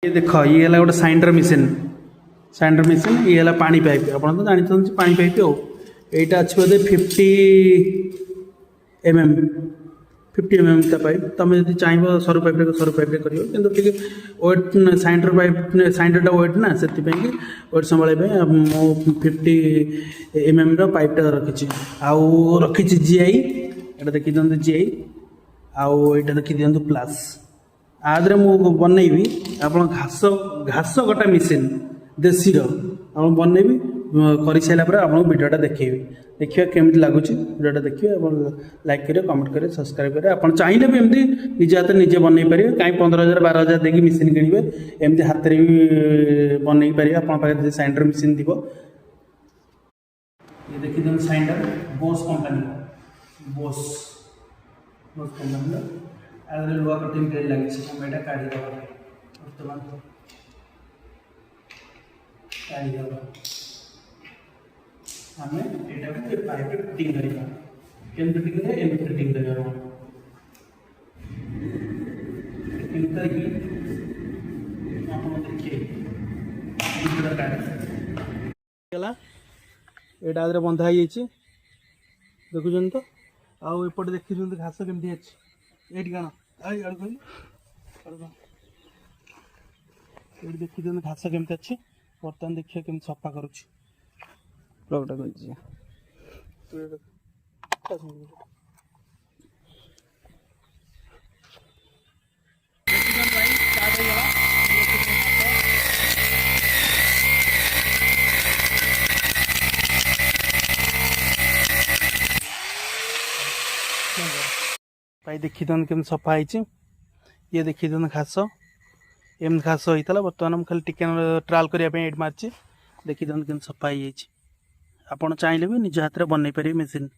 ये देख ये है गोटे साइंडर मशीन ये है पानी पाइप आप तो जानते पानी पाइप आईटा अच्छे बोधे 50 mm पाइप तुम जो चाहिए सरू पाइप कर वेट साइंडरटा वेट ना से वेट संभाल 50 mm पाइपटा रखी आउ रखी जीआई एटा देखी दिखाते जीआई आउ यहाँ देखी दिखाँ प्लस आदरे मु बनईबी आप घास कटा मेसीन देसी आप बनईबी कर सारापर आप भिडियोटा देखी देखिए केमी लगुच भिडियोटा देखिए लाइक करें कमेंट करें सब्सक्राइब करें आप चाहिए भी एमती निजे हाथ निजे बनई पारे कहीं 15,000 12,000 देखिए मेसीन किणवे एमती हाथ में भी बनई पारे आप साइंडर मेसीन थी ये देखी दिखाँ साइंडर बोस कंपनी बोस कंपनी आगे लुआ कटिंग ब्लेड लगी आम यहाँ काढ़ीद बर्तमान काढ़ीद आम यहाँ पाइप फिटिंग करवा केम फिटिंग एम फिटिंग करवा फिटिंग करके देखिए यहाँ आदि बंधा देखुन तो आउ एपटे देखी घास केमती अच्छी ये कण ये देखी दिखाते घास केमती अच्छी बर्तमान देखिए केमती सफा करुच्ची भाई देखी दिखाते केमती सफा है ये देखी दिखाते घास एम घास होता है बर्तमान खाली टिके ट्रायल करने एड मार्च देखी दिखाते केमती सफा हो आप चाहिए भी निज हाथ में बनई पारे मेसीन।